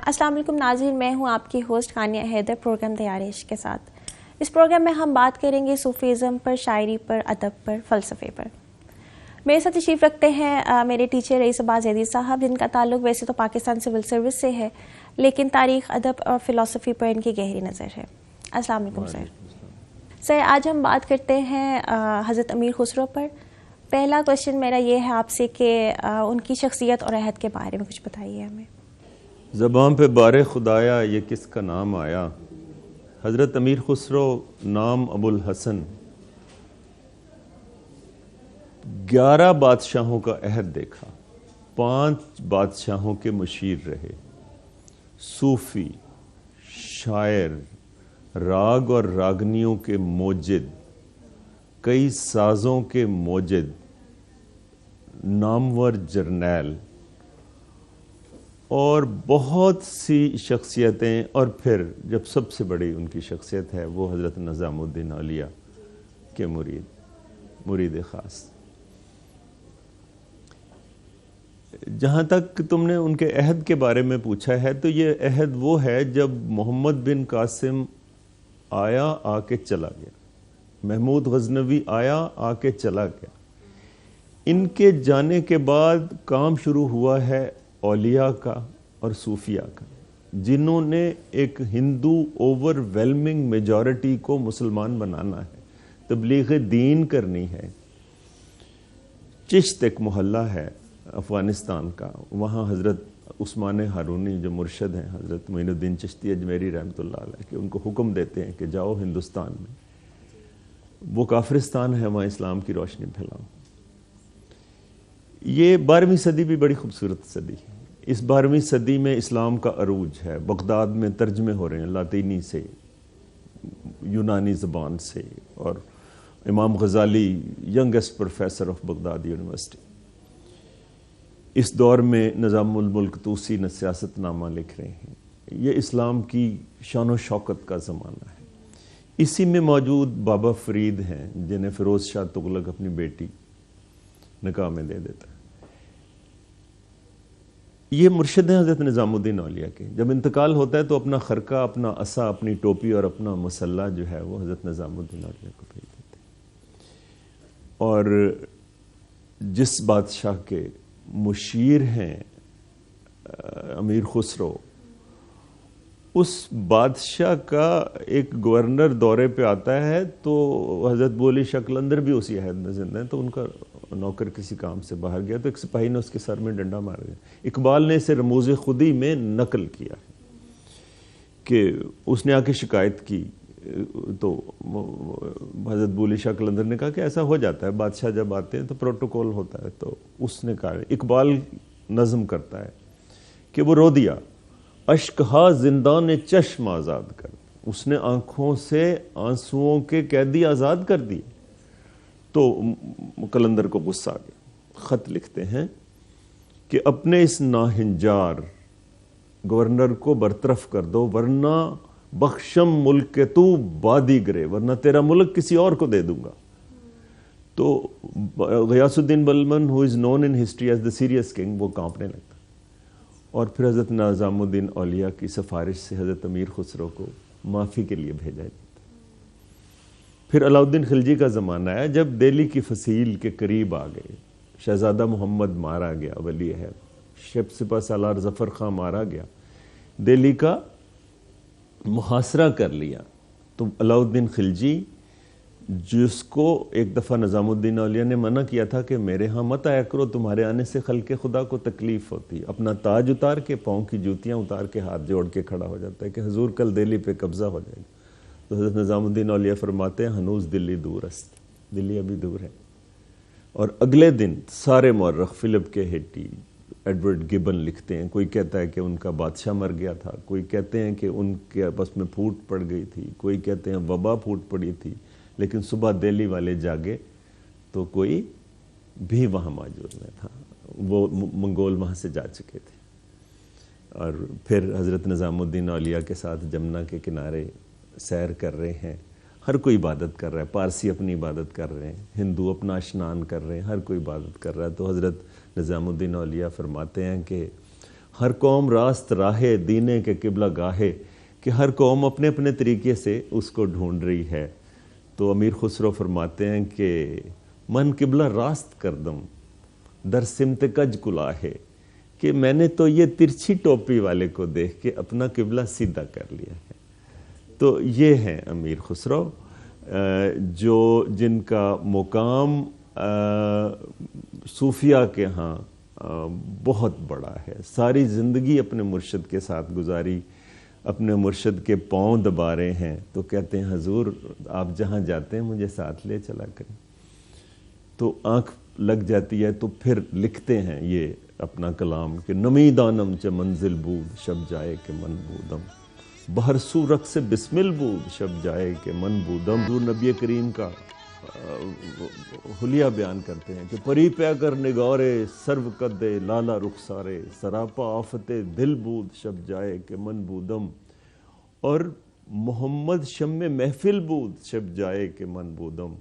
السلام علیکم ناظرین، میں ہوں آپ کی ہوسٹ خانیہ حیدر پروگرام تیار عشق کے ساتھ۔ اس پروگرام میں ہم بات کریں گے صوفیزم پر، شاعری پر، ادب پر، فلسفے پر۔ میرے ساتھ تشریف رکھتے ہیں میرے ٹیچر رئیس عباس زیدی صاحب، جن کا تعلق ویسے تو پاکستان سول سروس سے ہے، لیکن تاریخ، ادب اور فلسفی پر ان کی گہری نظر ہے۔ السلام علیکم سر۔ آج ہم بات کرتے ہیں حضرت امیر خسرو پر۔ پہلا کوشچن میرا یہ ہے آپ سے کہ ان کی شخصیت اور عہد کے بارے میں کچھ بتائیے ہمیں۔ زبان پہ بار خدایا یہ کس کا نام آیا۔ حضرت امیر خسرو نام ابو الحسن 11 بادشاہوں کا عہد دیکھا، 5 بادشاہوں کے مشیر رہے، صوفی، شاعر، راگ اور راگنیوں کے موجد، کئی سازوں کے موجد، نامور جرنیل اور بہت سی شخصیتیں، اور پھر جب سب سے بڑی ان کی شخصیت ہے وہ حضرت نظام الدین اولیاء کے مرید خاص۔ جہاں تک تم نے ان کے عہد کے بارے میں پوچھا ہے تو یہ عہد وہ ہے جب محمد بن قاسم آیا، آ کے چلا گیا، محمود غزنوی آیا، آ کے چلا گیا، ان کے جانے کے بعد کام شروع ہوا ہے اولیاء کا اور صوفیاء کا، جنہوں نے ایک ہندو اوور ویلمنگ میجورٹی کو مسلمان بنانا ہے، تبلیغ دین کرنی ہے۔ چشت ایک محلہ ہے افغانستان کا، وہاں حضرت عثمان ہارونی جو مرشد ہیں، حضرت معین الدین چشتی اجمیری رحمۃ اللہ علیہ، کہ ان کو حکم دیتے ہیں کہ جاؤ ہندوستان میں، وہ کافرستان ہے، وہاں اسلام کی روشنی پھیلاؤ۔ یہ 12ویں صدی بھی بڑی خوبصورت صدی ہے۔ اس 12ویں صدی میں اسلام کا عروج ہے، بغداد میں ترجمے ہو رہے ہیں لاطینی سے، یونانی زبان سے، اور امام Ghazali youngest professor of Baghdad university اس دور میں نظام الملک طوسی نے سیاست نامہ لکھ رہے ہیں۔ یہ اسلام کی شان و شوکت کا زمانہ ہے۔ اسی میں موجود بابا فرید ہیں جنہیں فیروز شاہ تغلق اپنی بیٹی نکاح میں دے دیتا ہے۔ یہ مرشد ہیں حضرت نظام الدین اولیاء کے۔ جب انتقال ہوتا ہے تو اپنا خرقہ، اپنا عصا، اپنی ٹوپی اور اپنا مسلح جو ہے وہ حضرت نظام الدین اولیاء کو بھیج دیتے ہیں۔ اور جس بادشاہ کے مشیر ہیں امیر خسرو، اس بادشاہ کا ایک گورنر دورے پہ آتا ہے تو حضرت بولی شاہ قلندر بھی اسی عہد میں زندہ ہیں، تو ان کا نوکر کسی کام سے باہر گیا تو ایک سپاہی نے اس کے سر میں ڈنڈا مار دیا۔ اقبال نے اسے رموز خودی میں نقل کیا کہ اس نے آ کے شکایت کی تو حضرت بولی شاہ قلندر نے کہا کہ ایسا ہو جاتا ہے، بادشاہ جب آتے ہیں تو پروٹوکول ہوتا ہے۔ تو اس نے کہا، اقبال نظم کرتا ہے کہ وہ رو دیا، اشکہا زندان چشم آزاد کر، اس نے آنکھوں سے آنسوؤں کے قیدی آزاد کر دیے۔ تو قلندر کو غصہ آ گیا، خط لکھتے ہیں کہ اپنے اس ناہنجار گورنر کو برطرف کر دو، ورنہ بخشم ملک کے تو بادی گرے، ورنہ تیرا ملک کسی اور کو دے دوں گا۔ تو غیاث الدین بلبن who is known in history as the serious king، وہ کانپنے لگتا، اور پھر حضرت نظام الدین اولیاء کی سفارش سے حضرت امیر خسرو کو معافی کے لیے بھیجا جاتا۔ پھر علاؤالدین خلجی کا زمانہ ہے جب دہلی کی فصیل کے قریب آ گئے، شہزادہ محمد مارا گیا، ولی ہے، شپ سپہ سالار ظفر خان مارا گیا، دہلی کا محاصرہ کر لیا۔ تو علاؤالدین خلجی، جس کو ایک دفعہ نظام الدین اولیاء نے منع کیا تھا کہ میرے ہاں مت آیا کرو، تمہارے آنے سے خلق خدا کو تکلیف ہوتی، اپنا تاج اتار کے، پاؤں کی جوتیاں اتار کے، ہاتھ جوڑ کے کھڑا ہو جاتا ہے کہ حضور کل دہلی پہ قبضہ ہو جائے گا۔ تو حضرت نظام الدین اولیاء فرماتے ہیں ہنوز دلی دور است، دلی ابھی دور ہے۔ اور اگلے دن سارے مورخ، فلپ کے ہیٹی، ایڈورڈ گبن لکھتے ہیں، کوئی کہتا ہے کہ ان کا بادشاہ مر گیا تھا، کوئی کہتے ہیں کہ ان کے آپس میں پھوٹ پڑ گئی تھی، کوئی کہتے ہیں وبا پھوٹ پڑی تھی، لیکن صبح دہلی والے جاگے تو کوئی بھی وہاں موجود نہیں تھا، وہ منگول وہاں سے جا چکے تھے۔ اور پھر حضرت نظام الدین اولیاء کے ساتھ جمنا کے کنارے سیر کر رہے ہیں، ہر کوئی عبادت کر رہا ہے، پارسی اپنی عبادت کر رہے ہیں، ہندو اپنا اشنان کر رہے ہیں، ہر کوئی عبادت کر رہا ہے۔ تو حضرت نظام الدین اولیاء فرماتے ہیں کہ ہر قوم راست راہے دینے کے قبلہ گاہے، کہ ہر قوم اپنے اپنے طریقے سے اس کو ڈھونڈ رہی ہے. تو امیر خسرو فرماتے ہیں کہ من قبلہ راست کردم در سمت کج کلاہے، کہ میں نے تو یہ ترچھی ٹوپی والے کو دیکھ کے اپنا قبلہ سیدھا کر لیا ہے. تو یہ ہیں امیر خسرو جن کا مقام صوفیہ کے ہاں بہت بڑا ہے. ساری زندگی اپنے مرشد کے ساتھ گزاری، اپنے مرشد کے پاؤں دبا رہے ہیں. تو کہتے ہیں حضور آپ جہاں جاتے ہیں مجھے ساتھ لے چلا کریں. تو آنکھ لگ جاتی ہے تو پھر لکھتے ہیں یہ اپنا کلام کہ نمی دانم چ منزل بود شب جائے کہ من بودم، بہر سو رق سے بسمل بود شب جائے کہ من بودم. حضور نبی کریم کا حلیہ بیان کرتے ہیں کہ پری پہ کر نگارے سرو قد لالا رخسارے، سراپا آفت دل بود شب جائے کہ من بودم، اور محمد شم محفل بود شب جائے کہ من بودم،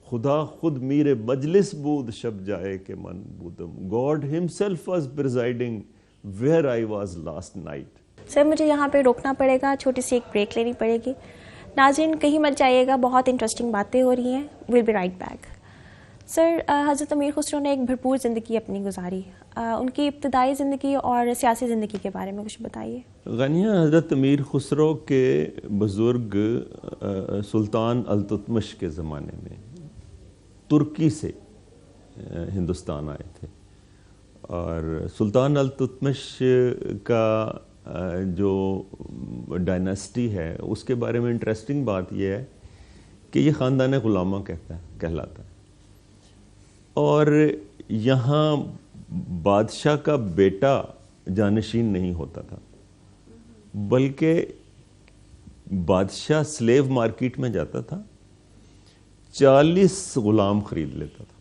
خدا خود میر مجلس بود شب جائے کہ من بودم، God himself was presiding where I was last night. سر مجھے یہاں پہ روکنا پڑے گا، چھوٹی سی ایک بریک لینی پڑے گی. ناظرین کہیں مت جائیے گا، بہت انٹرسٹنگ باتیں ہو رہی ہیں. Will be right back. Sir حضرت امیر خسرو نے ایک بھرپور زندگی اپنی گزاری، ان کی ابتدائی زندگی اور سیاسی زندگی کے بارے میں کچھ بتائیے. غنیہ حضرت امیر خسرو کے بزرگ سلطان التتمش کے زمانے میں ترکی سے ہندوستان آئے تھے، اور سلطان التتمش کا جو ڈائناسٹی ہے اس کے بارے میں انٹرسٹنگ بات یہ ہے کہ یہ خاندان غلامہ کہلاتا ہے، اور یہاں بادشاہ کا بیٹا جانشین نہیں ہوتا تھا، بلکہ بادشاہ سلیو مارکیٹ میں جاتا تھا، 40 غلام خرید لیتا تھا،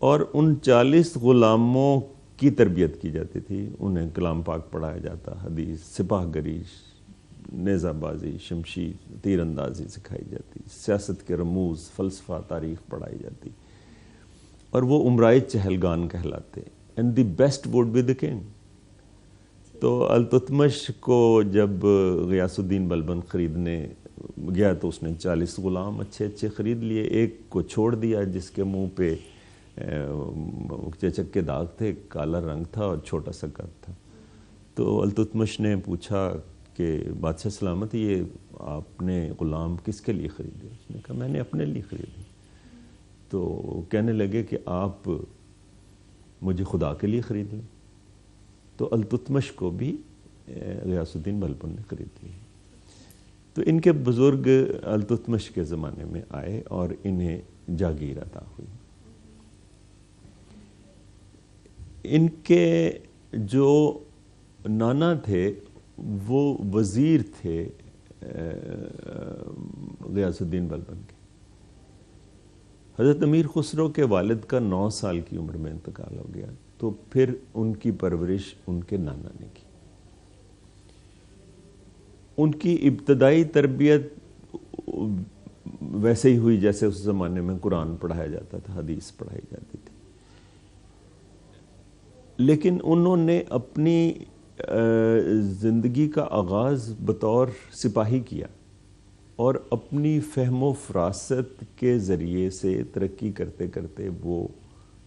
اور ان 40 غلاموں کی تربیت کی جاتی تھی. انہیں کلام پاک پڑھایا جاتا، حدیث، سپاہ گری، نیزہ بازی، شمشیر، تیر اندازی سکھائی جاتی، سیاست کے رموز، فلسفہ، تاریخ پڑھائی جاتی، اور وہ امرائے چہلگان کہلاتے. And the best would be the king. تو التتمش کو جب غیاث الدین بلبن خریدنے گیا تو اس نے 40 غلام اچھے خرید لیے. ایک کو چھوڑ دیا جس کے منہ پہ چچک کے داغ تھے، کالا رنگ تھا اور چھوٹا سا قد تھا. تو التتمش نے پوچھا کہ بادشاہ سلامت یہ آپ نے غلام کس کے لیے خریدے؟ اس نے کہا میں نے اپنے لیے خریدے. تو کہنے لگے کہ آپ مجھے خدا کے لیے خرید لیں. تو التتمش کو بھی غیاث الدین بلبن نے خرید لی. تو ان کے بزرگ التتمش کے زمانے میں آئے اور انہیں جاگیر عطا ہوئی. ان کے جو نانا تھے وہ وزیر تھے غیاث الدین بلبن کے. حضرت امیر خسرو کے والد کا 9 سال کی عمر میں انتقال ہو گیا، تو پھر ان کی پرورش ان کے نانا نے کی. ان کی ابتدائی تربیت ویسے ہی ہوئی جیسے اس زمانے میں قرآن پڑھایا جاتا تھا، حدیث پڑھائی جاتی تھی. لیکن انہوں نے اپنی زندگی کا آغاز بطور سپاہی کیا، اور اپنی فہم و فراست کے ذریعے سے ترقی کرتے کرتے وہ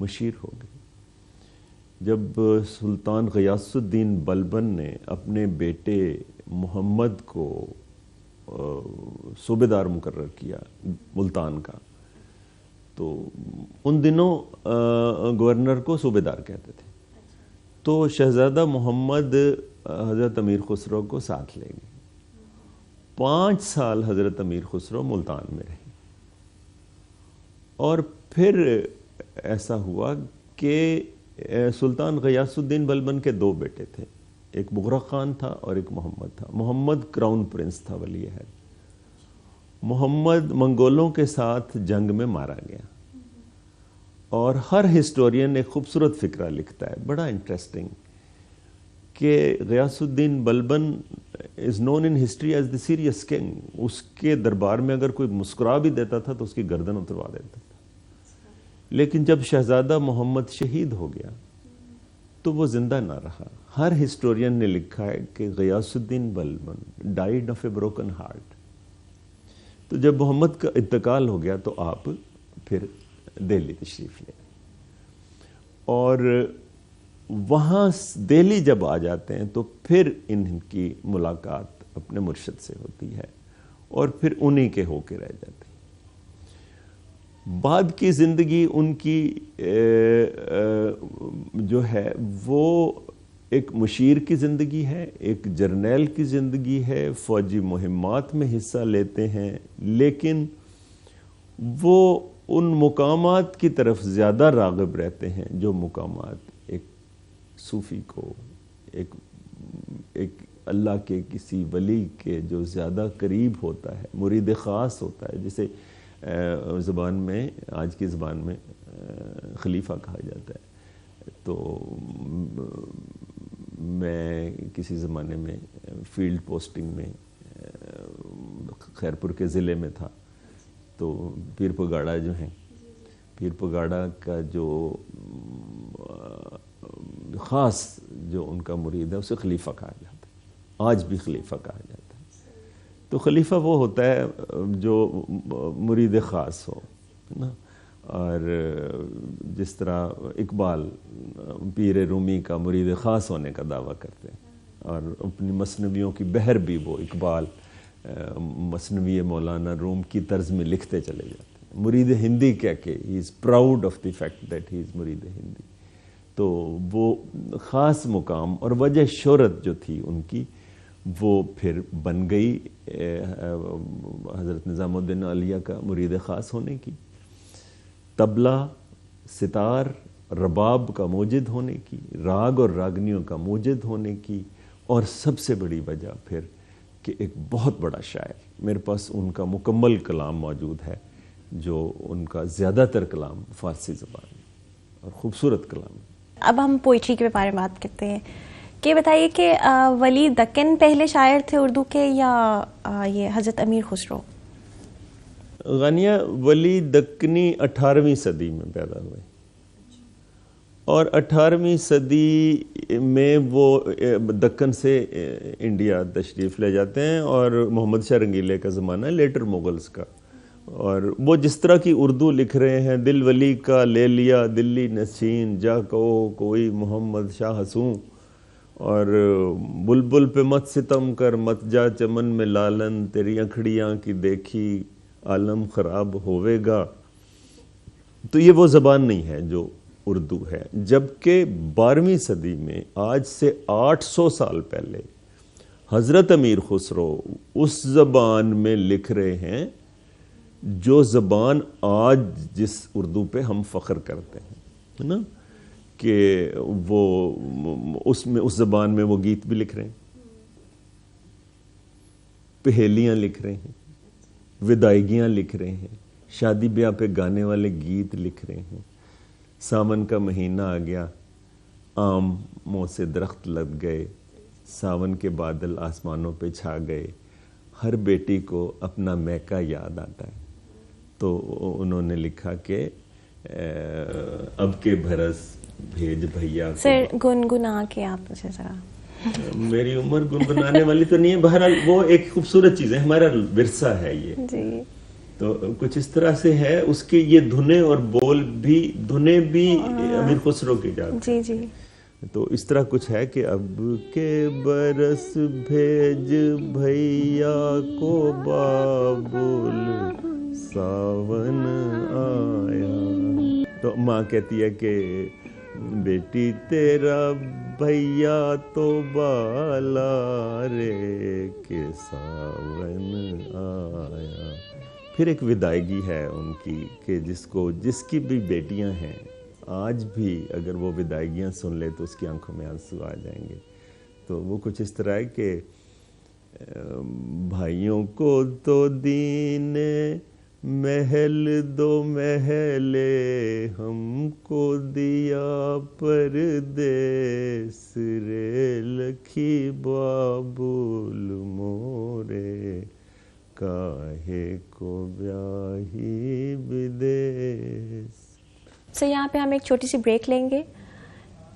مشیر ہو گئے. جب سلطان غیاث الدین بلبن نے اپنے بیٹے محمد کو صوبے دار مقرر کیا ملتان کا، تو ان دنوں گورنر کو صوبے دار کہتے تھے. تو شہزادہ محمد حضرت امیر خسرو کو ساتھ لے گئے. 5 سال حضرت امیر خسرو ملتان میں رہے، اور پھر ایسا ہوا کہ سلطان غیاث الدین بلبن کے 2 بیٹے تھے، ایک مغرق خان تھا اور ایک محمد تھا. محمد کراؤن پرنس تھا، ولی عہد. محمد منگولوں کے ساتھ جنگ میں مارا گیا، اور ہر ہسٹورین ایک خوبصورت فقرہ لکھتا ہے بڑا انٹرسٹنگ کہ Ghiyas uddin Balban is known in history as the serious king. اس کے دربار میں اگر کوئی مسکرا بھی دیتا تھا تو اس کی گردن اتروا دیتا تھا. لیکن جب شہزادہ محمد شہید ہو گیا تو وہ زندہ نہ رہا، ہر ہسٹورین نے لکھا ہے کہ Ghiyas uddin Balban died of a broken heart. تو جب محمد کا انتقال ہو گیا تو آپ پھر دہلی تشریف لے, اور وہاں دہلی جب آ جاتے ہیں تو پھر ان کی ملاقات اپنے مرشد سے ہوتی ہے اور پھر انہی کے ہو کے رہ جاتے ہیں. بعد کی زندگی ان کی جو ہے وہ ایک مشیر کی زندگی ہے, ایک جرنیل کی زندگی ہے, فوجی مہمات میں حصہ لیتے ہیں, لیکن وہ ان مقامات کی طرف زیادہ راغب رہتے ہیں جو مقامات ایک صوفی کو, ایک اللہ کے کسی ولی کے جو زیادہ قریب ہوتا ہے, مرید خاص ہوتا ہے, جسے زبان میں, آج کی زبان میں خلیفہ کہا جاتا ہے. تو میں کسی زمانے میں فیلڈ پوسٹنگ میں خیرپور کے ضلع میں تھا, تو پیر پگاڑا جو ہیں, پیر پگاڑا کا جو خاص جو ان کا مرید ہے اسے خلیفہ کہا جاتا ہے, آج بھی خلیفہ کہا جاتا ہے. تو خلیفہ وہ ہوتا ہے جو مرید خاص ہو نا. اور جس طرح اقبال پیر رومی کا مرید خاص ہونے کا دعویٰ کرتے ہیں, اور اپنی مثنویوں کی بحر بھی وہ اقبال مثنوی مولانا روم کی طرز میں لکھتے چلے جاتے ہیں. مرید ہندی کہہ کے he is proud of the fact that he is مرید ہندی. تو وہ خاص مقام اور وجہ شہرت جو تھی ان کی, وہ پھر بن گئی حضرت نظام الدین اولیاء کا مرید خاص ہونے کی, طبلہ, ستار, رباب کا موجد ہونے کی, راگ اور راگنیوں کا موجد ہونے کی, اور سب سے بڑی وجہ پھر کہ ایک بہت بڑا شاعر, میرے پاس ان کا مکمل کلام موجود ہے, جو ان کا زیادہ تر کلام فارسی زبان میں اور خوبصورت کلام. اب ہم پوئٹری کے بارے میں بات کرتے ہیں, کہ بتائیے کہ ولی دکن پہلے شاعر تھے اردو کے یا یہ حضرت امیر خسرو؟ غانیہ ولی دکنی 18ویں صدی میں پیدا ہوئے, اور 18ویں صدی میں وہ دکن سے انڈیا تشریف لے جاتے ہیں, اور محمد شاہ رنگیلے کا زمانہ ہے, لیٹر مغلز کا. اور وہ جس طرح کی اردو لکھ رہے ہیں, دل ولی کا لے لیا دلی نشین, جا کہو کوئی محمد شاہ حسوں, اور بلبل پہ مت ستم کر, مت جا چمن میں لالن, تیری اکھڑیاں کی دیکھی عالم خراب ہوئے گا. تو یہ وہ زبان نہیں ہے جو اردو ہے. جبکہ 12ویں صدی میں, آج سے 800 سال پہلے, حضرت امیر خسرو اس زبان میں لکھ رہے ہیں جو زبان آج جس اردو پہ ہم فخر کرتے ہیں, ہے نا, کہ وہ اس زبان میں وہ گیت بھی لکھ رہے ہیں, پہیلیاں لکھ رہے ہیں, ودائیگیاں لکھ رہے ہیں, شادی بیاہ پہ گانے والے گیت لکھ رہے ہیں. ساون کا مہینہ آ گیا, آم منہ سے درخت لگ گئے, ساون کے بادل آسمانوں پہ چھا گئے, ہر بیٹی کو اپنا میکا یاد آتا ہے. تو انہوں نے لکھا کہ اب کے برس بھیج بھیا کو. سر گنگنا کے آپ مجھے ذرا. میری عمر گنگنانے والی تو نہیں ہے, بہرحال وہ ایک خوبصورت چیز ہے, ہمارا ورثہ ہے یہ. جی. تو کچھ اس طرح سے ہے, اس کے یہ دھنیں اور بول بھی, دھنیں بھی امیر خسرو کی جاتی ہیں. جی جی. تو اس طرح کچھ ہے کہ اب کے برس بھیج بھیا کو بابل, ساون آیا. تو ماں کہتی ہے کہ بیٹی تیرا بھیا تو بالا رے, کہ ساون آیا. پھر ایک ودائیگی ہے ان کی کہ جس کی بھی بیٹیاں ہیں, آج بھی اگر وہ ودائیگیاں سن لے تو اس کی آنکھوں میں آنسو آ جائیں گے. تو وہ کچھ اس طرح ہے کہ بھائیوں کو تو دین محل دو محلے, ہم کو دیا پردیس رے, لکھی بابل مورے, کاہے کو بیاہی بدیس. سر یہاں پہ ہم ایک چھوٹی سی بریک لیں گے.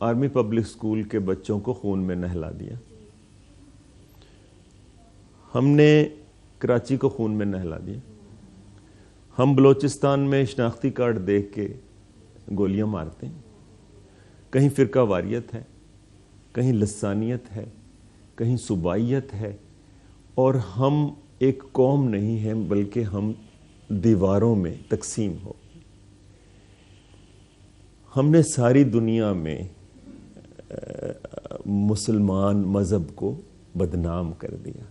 آرمی پبلک اسکول کے بچوں کو خون میں نہلا دیا، ہم نے کراچی کو خون میں نہلا دیا، ہم بلوچستان میں شناختی کارڈ دیکھ کے گولیاں مارتے ہیں، کہیں فرقہ واریت ہے، کہیں لسانیت ہے، کہیں صوبائیت ہے، اور ہم ایک قوم نہیں ہیں بلکہ ہم دیواروں میں تقسیم ہو. ہم نے ساری دنیا میں مسلمان مذہب کو بدنام کر دیا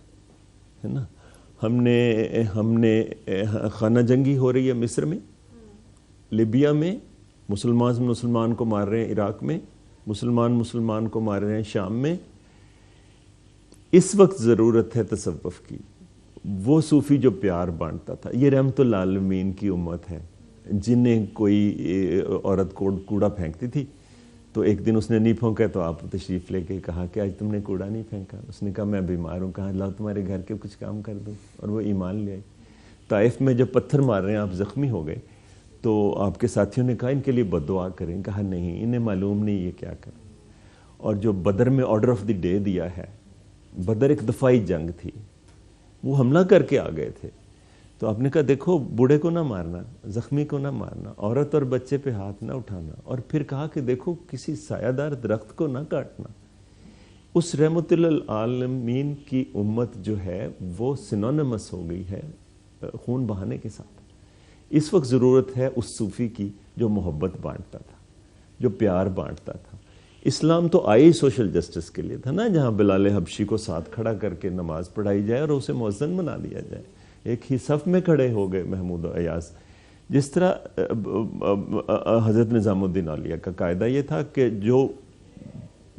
ہے نا. ہم نے خانہ جنگی ہو رہی ہے مصر میں، لیبیا میں مسلمان کو مار رہے ہیں، عراق میں مسلمان کو مار رہے ہیں، شام میں. اس وقت ضرورت ہے تصوف کی. وہ صوفی جو پیار بانٹتا تھا، یہ رحمت اللہ عالمین کی امت ہے، جنہیں کوئی عورت کوڑا پھینکتی تھی تو ایک دن اس نے نہیں پھونکا تو آپ تشریف لے کے کہا کہ آج تم نے کوڑا نہیں پھینکا. اس نے کہا میں بیمار ہوں. کہا اللہ تمہارے گھر کے کچھ کام کر دوں، اور وہ ایمان لے آئی. طائف میں جب پتھر مار رہے ہیں آپ زخمی ہو گئے تو آپ کے ساتھیوں نے کہا ان کے لیے بد دعا کریں. کہا نہیں، انہیں معلوم نہیں یہ کیا کریں. اور جو بدر میں آرڈر آف دی ڈے دیا ہے، بدر ایک دفاعی جنگ تھی، وہ حملہ کر کے آ گئے تھے. تو آپ نے کہا دیکھو بوڑھے کو نہ مارنا، زخمی کو نہ مارنا، عورت اور بچے پہ ہاتھ نہ اٹھانا. اور پھر کہا کہ دیکھو کسی سایہ دار درخت کو نہ کاٹنا. اس رحمت للعالمین کی امت جو ہے وہ سینونیمس ہو گئی ہے خون بہانے کے ساتھ. اس وقت ضرورت ہے اس صوفی کی جو محبت بانٹتا تھا، جو پیار بانٹتا تھا. اسلام تو آئی سوشل جسٹس کے لیے تھا نا، جہاں بلال حبشی کو ساتھ کھڑا کر کے نماز پڑھائی جائے اور اسے مؤذن بنا دیا جائے. ایک ہی صف میں کھڑے ہو گئے محمود و ایاز. جس طرح حضرت نظام الدین اولیاء کا قاعدہ یہ تھا کہ جو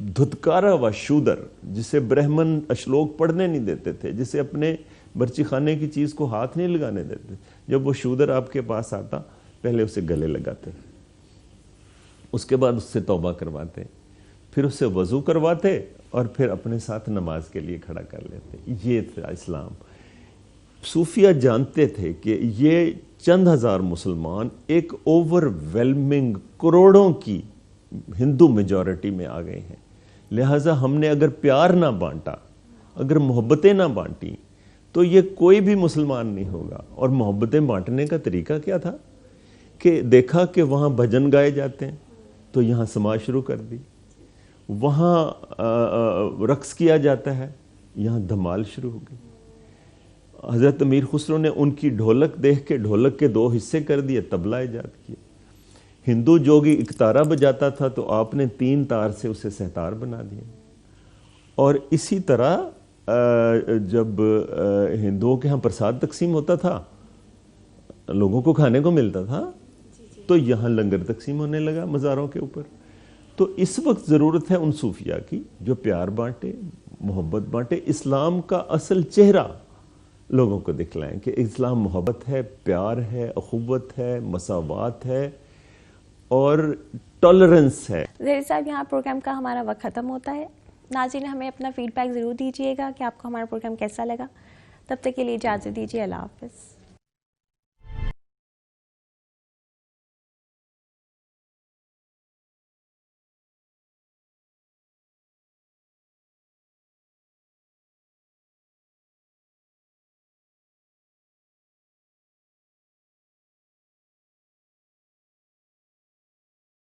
دھتکارا و شودر، جسے برہمن اشلوک پڑھنے نہیں دیتے تھے، جسے اپنے برچی خانے کی چیز کو ہاتھ نہیں لگانے دیتے، جب وہ شودر آپ کے پاس آتا پہلے اسے گلے لگاتے، اس کے بعد اس سے توبہ کرواتے، پھر اس سے وضو کرواتے، اور پھر اپنے ساتھ نماز کے لیے کھڑا کر لیتے. یہ تھا اسلام. صوفیہ جانتے تھے کہ یہ چند ہزار مسلمان ایک اوور ویلمنگ کروڑوں کی ہندو میجورٹی میں آ گئے ہیں. لہٰذا ہم نے اگر پیار نہ بانٹا، اگر محبتیں نہ بانٹی، تو یہ کوئی بھی مسلمان نہیں ہوگا. اور محبتیں بانٹنے کا طریقہ کیا تھا کہ دیکھا کہ وہاں بھجن گائے جاتے ہیں تو یہاں سماج شروع کر دی، وہاں رقص کیا جاتا ہے یہاں دھمال شروع ہو گئی. حضرت امیر خسرو نے ان کی ڈھولک دیکھ کے ڈھولک کے 2 حصے کر دیے، طبلہ ایجاد کیا. ہندو جوگی ایک تارا بجاتا تھا تو آپ نے 3 تار سے اسے سہتار بنا دیا. اور اسی طرح جب ہندوؤں کے ہاں پرساد تقسیم ہوتا تھا، لوگوں کو کھانے کو ملتا تھا، تو یہاں لنگر تقسیم ہونے لگا مزاروں کے اوپر. تو اس وقت ضرورت ہے ان صوفیاء کی جو پیار بانٹے، محبت بانٹے، اسلام کا اصل چہرہ لوگوں کو دکھلائیں کہ اسلام محبت ہے، پیار ہے، اخوت ہے، مساوات ہے اور ٹالرنس ہے. زہیر صاحب، یہاں پروگرام کا ہمارا وقت ختم ہوتا ہے. ناظرین ہمیں اپنا فیڈ بیک ضرور دیجیے گا کہ آپ کو ہمارا پروگرام کیسا لگا. تب تک کے لیے اجازت دیجیے. اللہ حافظ.